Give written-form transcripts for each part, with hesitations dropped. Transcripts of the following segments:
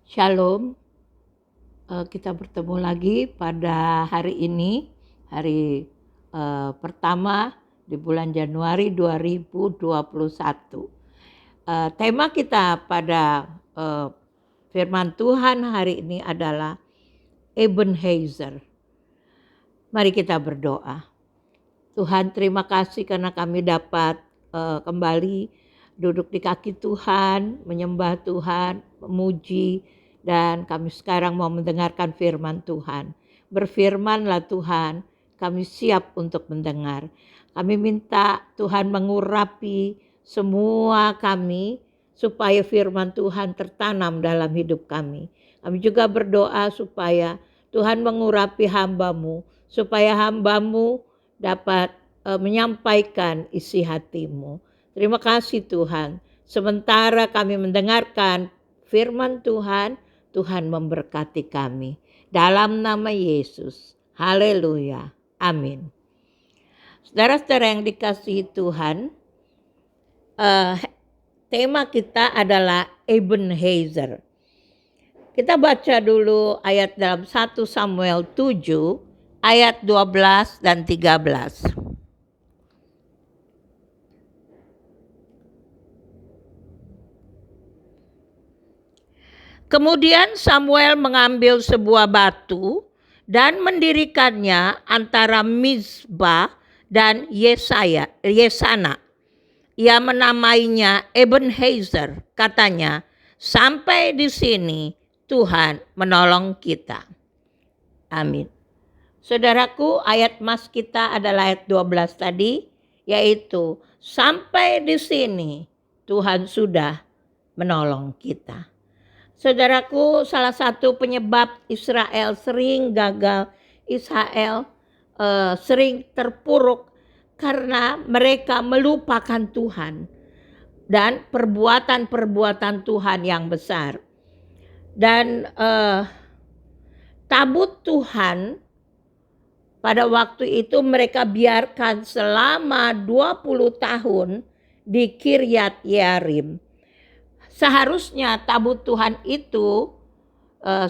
Shalom, kita bertemu lagi pada hari ini, hari pertama di bulan Januari 2021. Tema kita pada firman Tuhan hari ini adalah Ebenezer. Mari kita berdoa. Tuhan, terima kasih karena kami dapat kembali duduk di kaki Tuhan, menyembah Tuhan, memuji, dan kami sekarang mau mendengarkan firman Tuhan. Berfirmanlah Tuhan, kami siap untuk mendengar. Kami minta Tuhan mengurapi semua kami supaya firman Tuhan tertanam dalam hidup kami. Kami juga berdoa supaya Tuhan mengurapi hamba-Mu, supaya hamba-Mu dapat menyampaikan isi hati-Mu. Terima kasih Tuhan. Sementara kami mendengarkan firman Tuhan, Tuhan memberkati kami. Dalam nama Yesus. Haleluya. Amin. Saudara-saudara yang dikasihi Tuhan, tema kita adalah Ebenezer. Kita baca dulu ayat dalam 1 Samuel 7, ayat 12 dan 13. Kemudian Samuel mengambil sebuah batu dan mendirikannya antara Mizpah dan Yesana. Ia menamainya Ebenezer, katanya, sampai di sini Tuhan menolong kita. Amin. Saudaraku, ayat mas kita adalah ayat 12 tadi, yaitu sampai di sini Tuhan sudah menolong kita. Saudaraku, salah satu penyebab Israel sering gagal, sering terpuruk karena mereka melupakan Tuhan dan perbuatan-perbuatan Tuhan yang besar. Dan tabut Tuhan pada waktu itu mereka biarkan selama 20 tahun di Kiryat Yearim. Seharusnya tabut Tuhan itu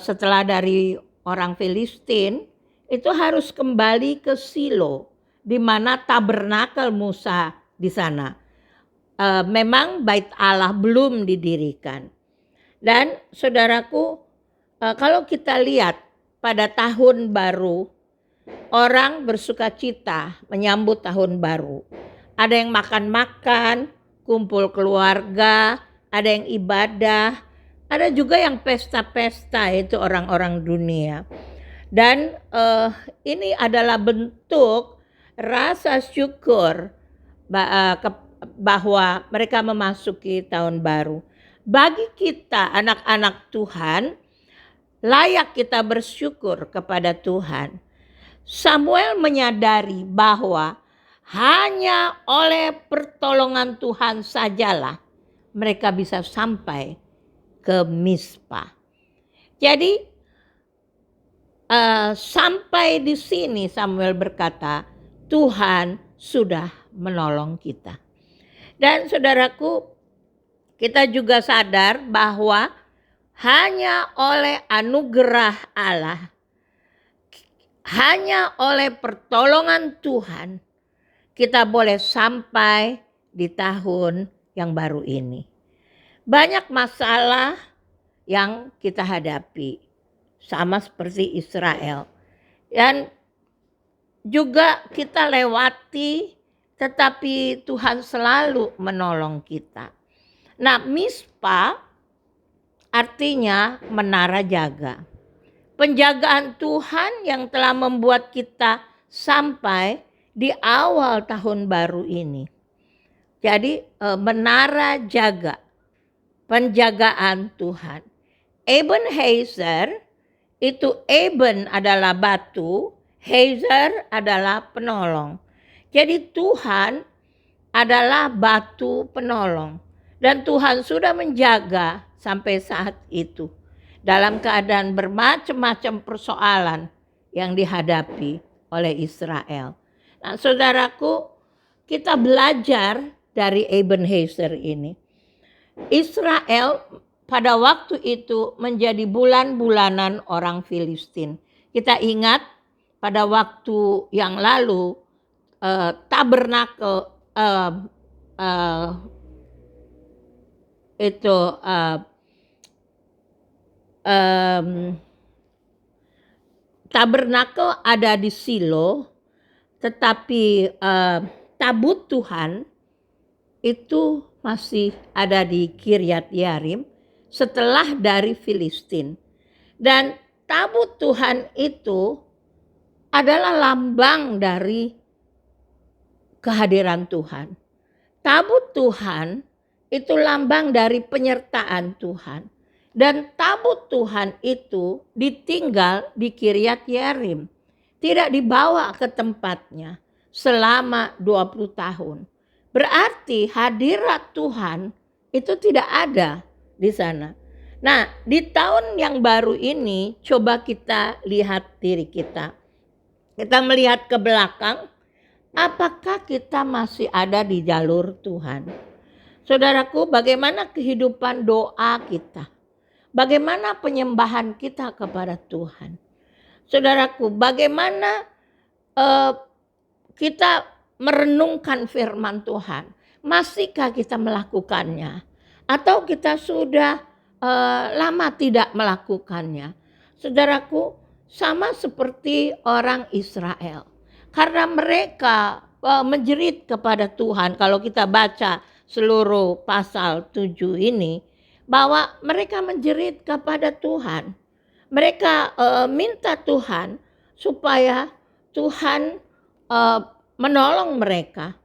setelah dari orang Filistin itu harus kembali ke Silo, di mana tabernakel Musa di sana. Memang bait Allah belum didirikan. Dan saudaraku, kalau kita lihat pada tahun baru, orang bersukacita menyambut tahun baru. Ada yang makan-makan, kumpul keluarga, ada yang ibadah, ada juga yang pesta-pesta, itu orang-orang dunia. Dan ini adalah bentuk rasa syukur bahwa mereka memasuki tahun baru. Bagi kita anak-anak Tuhan, layak kita bersyukur kepada Tuhan. Samuel menyadari bahwa hanya oleh pertolongan Tuhan sajalah mereka bisa sampai ke Mizpah. Jadi sampai di sini Samuel berkata, Tuhan sudah menolong kita. Dan saudaraku, kita juga sadar bahwa hanya oleh anugerah Allah, hanya oleh pertolongan Tuhan, kita boleh sampai di tahun yang baru ini. Banyak masalah yang kita hadapi, sama seperti Israel. Dan juga kita lewati, tetapi Tuhan selalu menolong kita. Nah, Mizpah artinya menara jaga. Penjagaan Tuhan yang telah membuat kita sampai di awal tahun baru ini. Jadi menara jaga, penjagaan Tuhan. Ebenezer itu, Eben adalah batu, Hezer adalah penolong. Jadi Tuhan adalah batu penolong. Dan Tuhan sudah menjaga sampai saat itu. Dalam keadaan bermacam-macam persoalan yang dihadapi oleh Israel. Nah, saudaraku, kita belajar dari Ebenezer ini. Israel pada waktu itu menjadi bulan-bulanan orang Filistin. Kita ingat pada waktu yang lalu tabernakel itu tabernakel ada di Silo, tetapi tabut Tuhan itu masih ada di Kiryat Yarim setelah dari Filistin. Dan tabut Tuhan itu adalah lambang dari kehadiran Tuhan. Tabut Tuhan itu lambang dari penyertaan Tuhan. Dan tabut Tuhan itu ditinggal di Kiryat Yarim. Tidak dibawa ke tempatnya selama 20 tahun. Berarti hadirat Tuhan itu tidak ada di sana. Nah, di tahun yang baru ini coba kita lihat diri kita. Kita melihat ke belakang, apakah kita masih ada di jalur Tuhan? Saudaraku, bagaimana kehidupan doa kita? Bagaimana penyembahan kita kepada Tuhan? Saudaraku, bagaimana kita merenungkan firman Tuhan? Masihkah kita melakukannya? Atau kita sudah lama tidak melakukannya? Saudaraku, sama seperti orang Israel. Karena mereka menjerit kepada Tuhan. Kalau kita baca seluruh pasal 7 ini, bahwa mereka menjerit kepada Tuhan. Mereka minta Tuhan supaya Tuhan menolong mereka.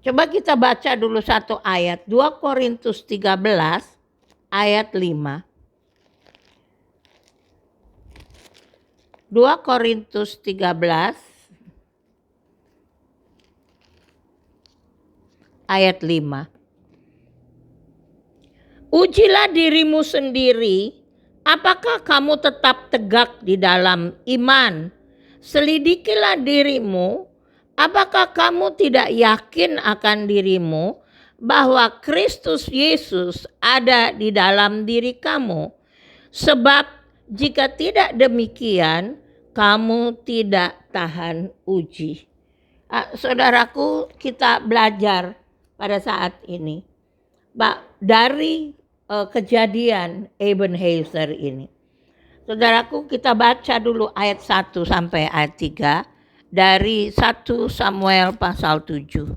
Coba kita baca dulu satu ayat, 2 Korintus 13 ayat 5. 2 Korintus 13 ayat 5. Ujilah dirimu sendiri, apakah kamu tetap tegak di dalam iman? Selidikilah dirimu, apakah kamu tidak yakin akan dirimu bahwa Kristus Yesus ada di dalam diri kamu? Sebab jika tidak demikian, kamu tidak tahan uji. Saudaraku, kita belajar pada saat ini dari kejadian Ebenezer ini. Saudaraku, kita baca dulu ayat 1 sampai ayat 3 dari 1 Samuel pasal 7.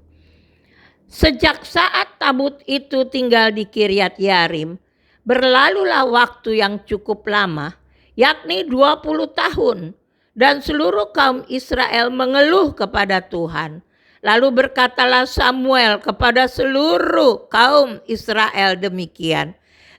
Sejak saat tabut itu tinggal di Kiryat Yarim, berlalulah waktu yang cukup lama, yakni 20 tahun, dan seluruh kaum Israel mengeluh kepada Tuhan. Lalu berkatalah Samuel kepada seluruh kaum Israel demikian,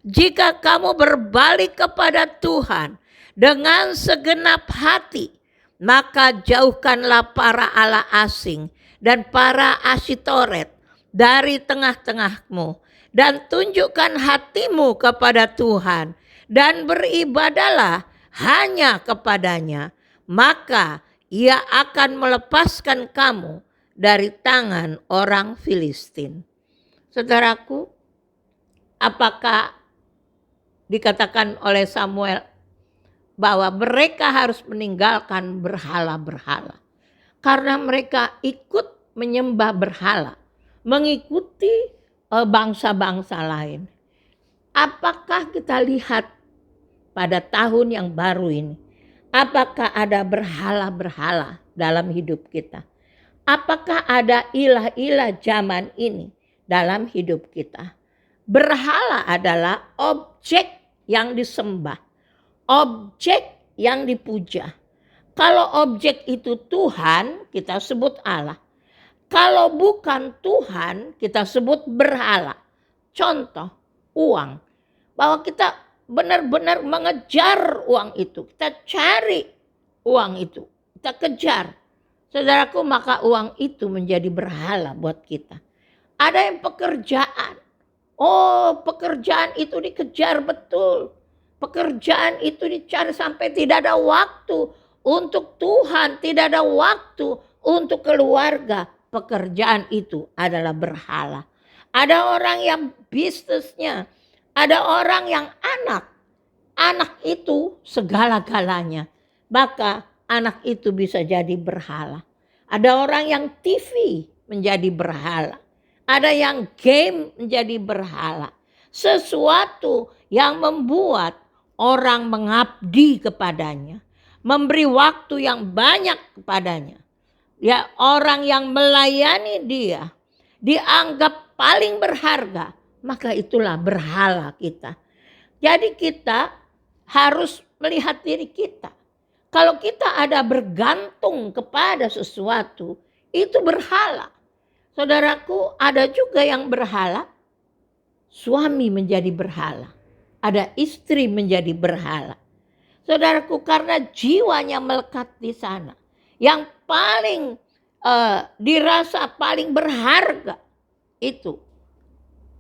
jika kamu berbalik kepada Tuhan dengan segenap hati, maka jauhkanlah para allah asing dan para Asyitoret dari tengah-tengahmu, dan tunjukkan hatimu kepada Tuhan, dan beribadalah hanya kepadanya, maka ia akan melepaskan kamu dari tangan orang Filistin. Saudaraku, apakah dikatakan oleh Samuel bahwa mereka harus meninggalkan berhala-berhala? Karena mereka ikut menyembah berhala, mengikuti bangsa-bangsa lain. Apakah kita lihat pada tahun yang baru ini, apakah ada berhala-berhala dalam hidup kita? Apakah ada ilah-ilah zaman ini dalam hidup kita? Berhala adalah objek yang disembah, objek yang dipuja. Kalau objek itu Tuhan, kita sebut Allah. Kalau bukan Tuhan, kita sebut berhala. Contoh, uang. Bahwa kita benar-benar mengejar uang itu. Kita cari uang itu. Kita kejar. Saudaraku, maka uang itu menjadi berhala buat kita. Ada yang pekerjaan. Oh, pekerjaan itu dikejar betul. Pekerjaan itu dicari sampai tidak ada waktu untuk Tuhan. Tidak ada waktu untuk keluarga. Pekerjaan itu adalah berhala. Ada orang yang bisnisnya Ada orang yang anak itu segala-galanya. Maka anak itu bisa jadi berhala. Ada orang yang TV menjadi berhala. Ada yang game menjadi berhala. Sesuatu yang membuat orang mengabdi kepadanya. Memberi waktu yang banyak kepadanya. Ya, orang yang melayani dia dianggap paling berharga, maka itulah berhala kita. Jadi kita harus melihat diri kita. Kalau kita ada bergantung kepada sesuatu, itu berhala. Saudaraku, ada juga yang berhala, suami menjadi berhala. Ada istri menjadi berhala. Saudaraku, karena jiwanya melekat di sana. Yang paling dirasa paling berharga itu,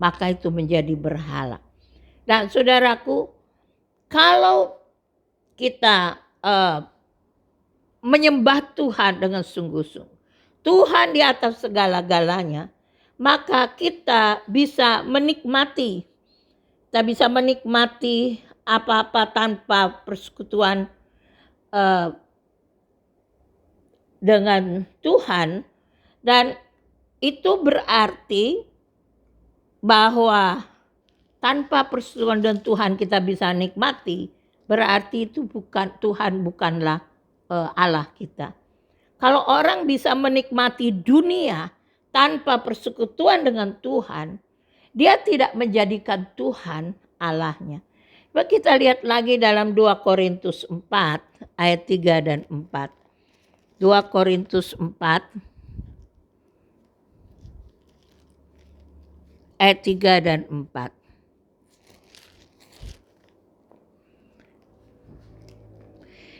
maka itu menjadi berhala. Dan saudaraku, kalau kita menyembah Tuhan dengan sungguh-sungguh, Tuhan di atas segala-galanya, maka kita bisa menikmati. Kita bisa menikmati apa-apa tanpa persekutuan dengan Tuhan. Dan itu berarti bahwa tanpa persekutuan dengan Tuhan kita bisa nikmati, berarti itu Tuhan bukanlah Allah kita. Kalau orang bisa menikmati dunia tanpa persekutuan dengan Tuhan, dia tidak menjadikan Tuhan Allahnya. Kita lihat lagi dalam 2 Korintus 4 ayat 3 dan 4. 2 Korintus 4 ayat 3 dan 4.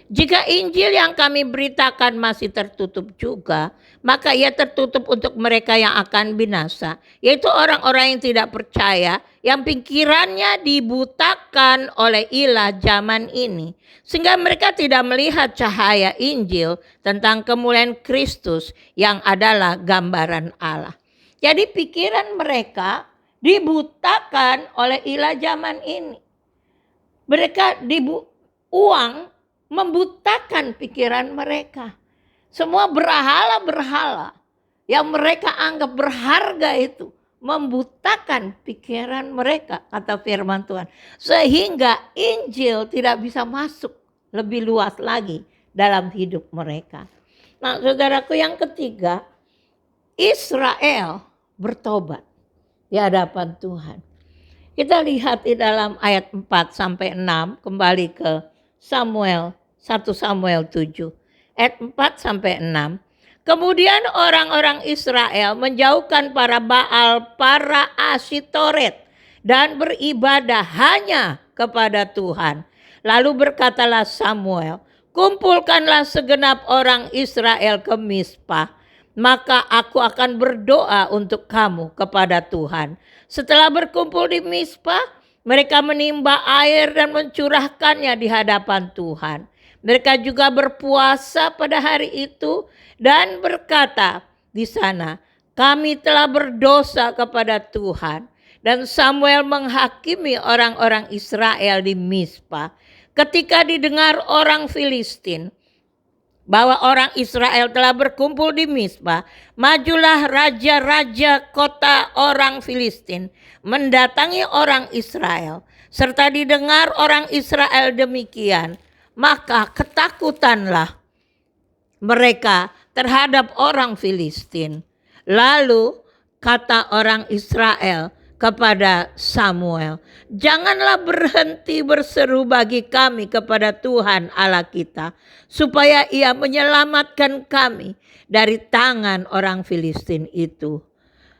Jika Injil yang kami beritakan masih tertutup juga, maka ia tertutup untuk mereka yang akan binasa, yaitu orang-orang yang tidak percaya, yang pikirannya dibutakan oleh ilah zaman ini, sehingga mereka tidak melihat cahaya Injil tentang kemuliaan Kristus yang adalah gambaran Allah. Jadi pikiran mereka dibutakan oleh ilah zaman ini. Mereka uang membutakan pikiran mereka. Semua berhala-berhala yang mereka anggap berharga itu membutakan pikiran mereka, kata firman Tuhan. Sehingga Injil tidak bisa masuk lebih luas lagi dalam hidup mereka. Nah, saudaraku, yang ketiga, Israel bertobat di hadapan Tuhan. Kita lihat di dalam ayat 4-6, kembali ke Samuel 1 Samuel 7 ayat 4-6. Kemudian orang-orang Israel menjauhkan para Baal, para Asytoret, dan beribadah hanya kepada Tuhan. Lalu berkatalah Samuel, kumpulkanlah segenap orang Israel ke Mizpah, maka aku akan berdoa untuk kamu kepada Tuhan. Setelah berkumpul di Mizpah, mereka menimba air dan mencurahkannya di hadapan Tuhan. Mereka juga berpuasa pada hari itu dan berkata di sana, kami telah berdosa kepada Tuhan. Dan Samuel menghakimi orang-orang Israel di Mizpah. Ketika didengar orang Filistin bahwa orang Israel telah berkumpul di Mizpah, majulah raja-raja kota orang Filistin mendatangi orang Israel. Serta didengar orang Israel demikian, maka ketakutanlah mereka terhadap orang Filistin. Lalu kata orang Israel kepada Samuel, janganlah berhenti berseru bagi kami kepada Tuhan Allah kita, supaya ia menyelamatkan kami dari tangan orang Filistin itu.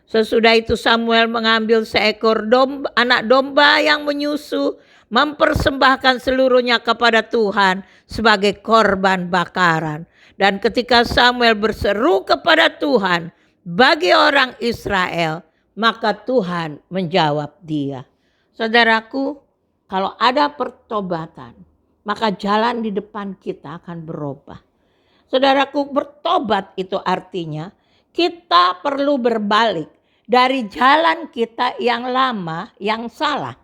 Sesudah itu Samuel mengambil seekor anak domba yang menyusu, mempersembahkan seluruhnya kepada Tuhan sebagai korban bakaran. Dan ketika Samuel berseru kepada Tuhan bagi orang Israel, maka Tuhan menjawab dia. Saudaraku, kalau ada pertobatan, maka jalan di depan kita akan berubah. Saudaraku, bertobat itu artinya kita perlu berbalik dari jalan kita yang lama, yang salah.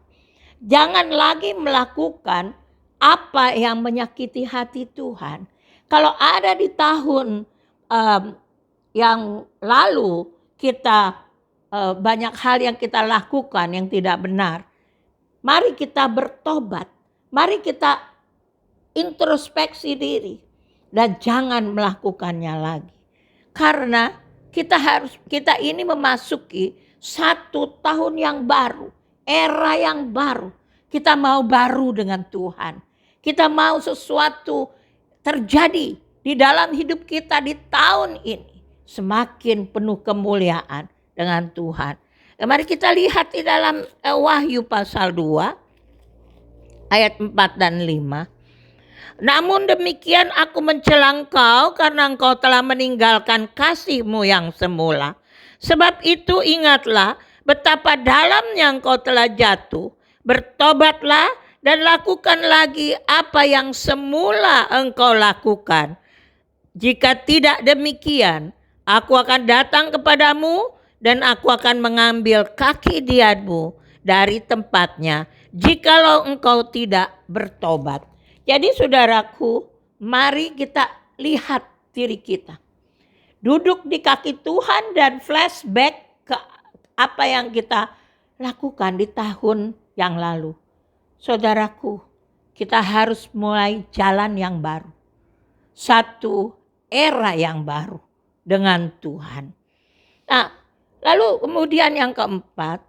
Jangan lagi melakukan apa yang menyakiti hati Tuhan. Kalau ada di tahun yang lalu kita banyak hal yang kita lakukan yang tidak benar, mari kita bertobat, mari kita introspeksi diri dan jangan melakukannya lagi. Karena kita ini memasuki satu tahun yang baru, era yang baru. Kita mau baru dengan Tuhan. Kita mau sesuatu terjadi di dalam hidup kita di tahun ini. Semakin penuh kemuliaan dengan Tuhan. Mari kita lihat di dalam Wahyu pasal 2 ayat 4 dan 5. Namun demikian aku mencela engkau karena engkau telah meninggalkan kasihmu yang semula. Sebab itu ingatlah betapa dalamnya engkau telah jatuh. Bertobatlah dan lakukan lagi apa yang semula engkau lakukan. Jika tidak demikian, aku akan datang kepadamu dan aku akan mengambil kaki dianmu dari tempatnya jikalau engkau tidak bertobat. Jadi saudaraku, mari kita lihat diri kita. Duduk di kaki Tuhan dan flashback ke apa yang kita lakukan di tahun yang lalu. Saudaraku, kita harus mulai jalan yang baru. Satu era yang baru dengan Tuhan. Nah, lalu kemudian yang keempat,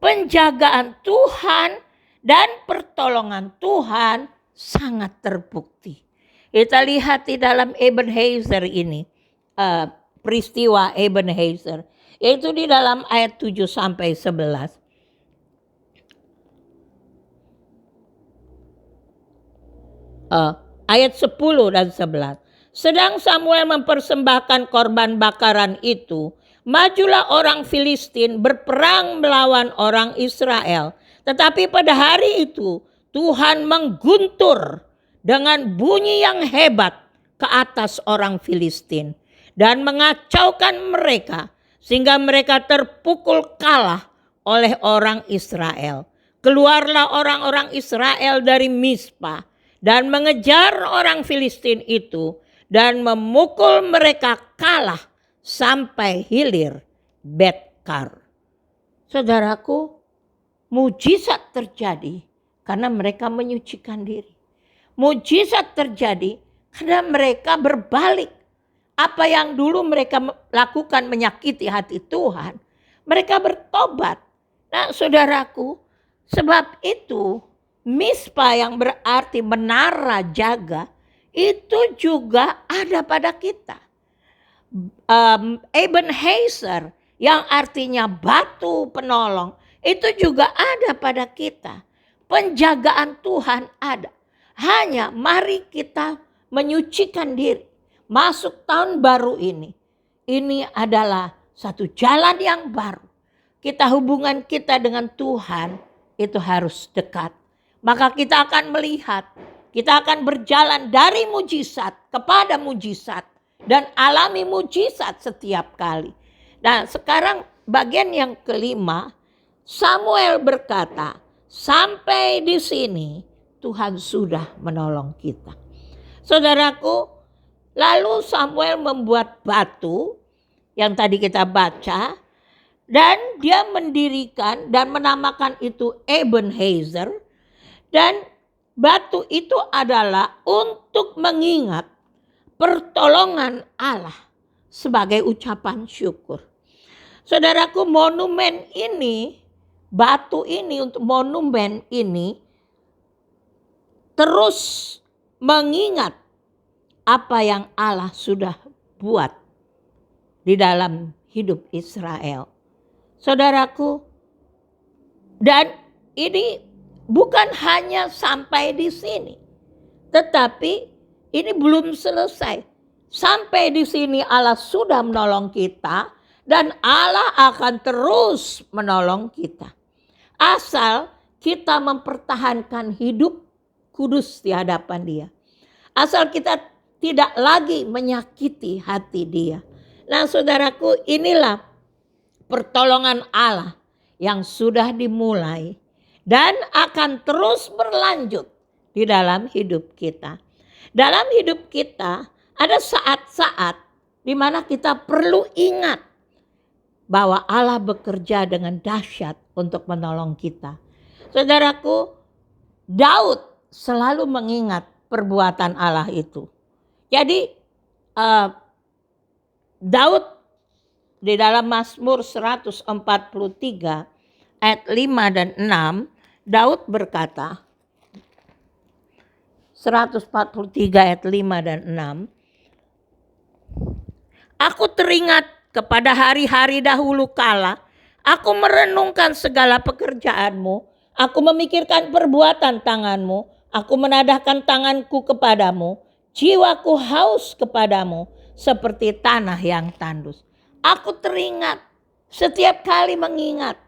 penjagaan Tuhan dan pertolongan Tuhan sangat terbukti. Kita lihat di dalam Ebenezer ini, peristiwa Ebenezer, yaitu di dalam ayat 7 sampai 11. Ayat 10 dan 11. Sedang Samuel mempersembahkan korban bakaran itu, majulah orang Filistin berperang melawan orang Israel. Tetapi pada hari itu Tuhan mengguntur dengan bunyi yang hebat ke atas orang Filistin dan mengacaukan mereka sehingga mereka terpukul kalah oleh orang Israel. Keluarlah orang-orang Israel dari Mispa dan mengejar orang Filistin itu dan memukul mereka kalah sampai hilir Betkar. Saudaraku, mujizat terjadi karena mereka menyucikan diri. Mujizat terjadi karena mereka berbalik. Apa yang dulu mereka lakukan menyakiti hati Tuhan, mereka bertobat. Nah, saudaraku, sebab itu Mispa yang berarti menara jaga itu juga ada pada kita. Ebenezer yang artinya batu penolong itu juga ada pada kita. Penjagaan Tuhan ada. Hanya mari kita menyucikan diri. Masuk tahun baru ini. Ini adalah satu jalan yang baru. Hubungan kita dengan Tuhan itu harus dekat. Maka kita akan melihat. Kita akan berjalan dari mujizat kepada mujizat. Dan alami mujizat setiap kali. Nah, sekarang bagian yang kelima. Samuel berkata, sampai di sini Tuhan sudah menolong kita. Saudaraku, lalu Samuel membuat batu yang tadi kita baca. Dan dia mendirikan dan menamakan itu Ebenezer. Dan batu itu adalah untuk mengingat pertolongan Allah sebagai ucapan syukur. Saudaraku, monumen ini, batu ini untuk monumen ini terus mengingat apa yang Allah sudah buat di dalam hidup Israel. Saudaraku, dan ini bukan hanya sampai di sini, tetapi ini belum selesai. Sampai di sini Allah sudah menolong kita dan Allah akan terus menolong kita. Asal kita mempertahankan hidup kudus di hadapan Dia. Asal kita tidak lagi menyakiti hati Dia. Nah, saudaraku, inilah pertolongan Allah yang sudah dimulai dan akan terus berlanjut di dalam hidup kita. Dalam hidup kita ada saat-saat di mana kita perlu ingat bahwa Allah bekerja dengan dahsyat untuk menolong kita. Saudaraku, Daud selalu mengingat perbuatan Allah itu. Jadi Daud di dalam Mazmur 143 ayat 5 dan 6, Daud berkata, 143 ayat 5 dan 6, aku teringat kepada hari-hari dahulu kala, aku merenungkan segala pekerjaanmu, aku memikirkan perbuatan tanganmu, aku menadahkan tanganku kepadamu, jiwaku haus kepadamu seperti tanah yang tandus. Aku teringat, setiap kali mengingat.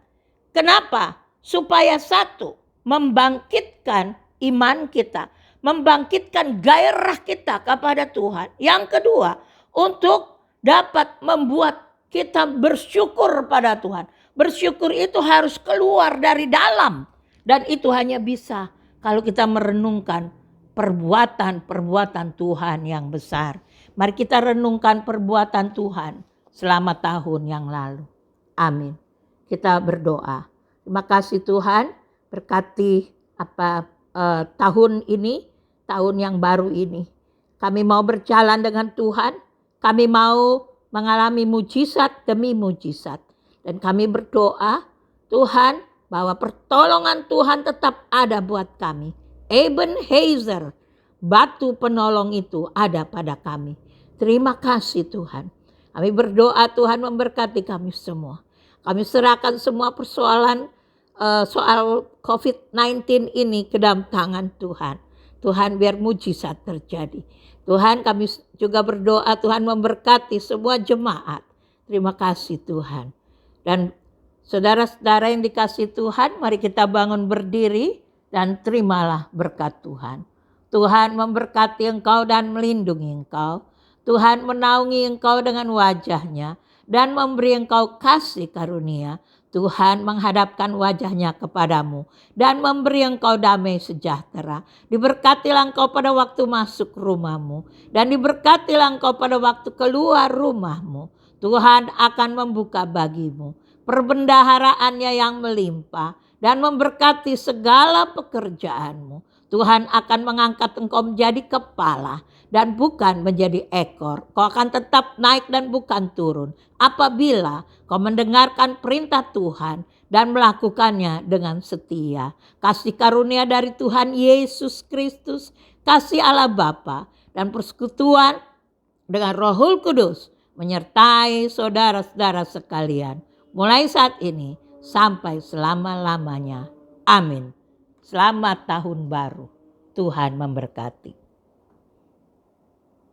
Kenapa? Supaya satu, membangkitkan iman kita, membangkitkan gairah kita kepada Tuhan. Yang kedua, untuk dapat membuat kita bersyukur pada Tuhan. Bersyukur itu harus keluar dari dalam. Dan itu hanya bisa kalau kita merenungkan perbuatan-perbuatan Tuhan yang besar. Mari kita renungkan perbuatan Tuhan selama tahun yang lalu. Amin. Kita berdoa. Terima kasih Tuhan, berkati tahun ini, tahun yang baru ini. Kami mau berjalan dengan Tuhan, kami mau mengalami mujizat demi mujizat. Dan kami berdoa, Tuhan, bahwa pertolongan Tuhan tetap ada buat kami. Ebenezer, batu penolong itu ada pada kami. Terima kasih Tuhan. Kami berdoa Tuhan memberkati kami semua. Kami serahkan semua persoalan soal COVID-19 ini ke dalam tangan Tuhan. Tuhan biar mujizat terjadi. Tuhan kami juga berdoa Tuhan memberkati semua jemaat. Terima kasih Tuhan. Dan saudara-saudara yang dikasih Tuhan, mari kita bangun berdiri dan terimalah berkat Tuhan. Tuhan memberkati engkau dan melindungi engkau. Tuhan menaungi engkau dengan wajahnya dan memberi engkau kasih karunia. Tuhan menghadapkan wajahnya kepadamu dan memberi engkau damai sejahtera. Diberkatilah engkau pada waktu masuk rumahmu dan diberkatilah engkau pada waktu keluar rumahmu. Tuhan akan membuka bagimu perbendaharaannya yang melimpah dan memberkati segala pekerjaanmu. Tuhan akan mengangkat engkau menjadi kepala dan bukan menjadi ekor. Kau akan tetap naik dan bukan turun apabila kau mendengarkan perintah Tuhan dan melakukannya dengan setia. Kasih karunia dari Tuhan Yesus Kristus, kasih Allah Bapa dan persekutuan dengan Roh Kudus menyertai saudara-saudara sekalian mulai saat ini sampai selama-lamanya. Amin. Selamat tahun baru. Tuhan memberkati.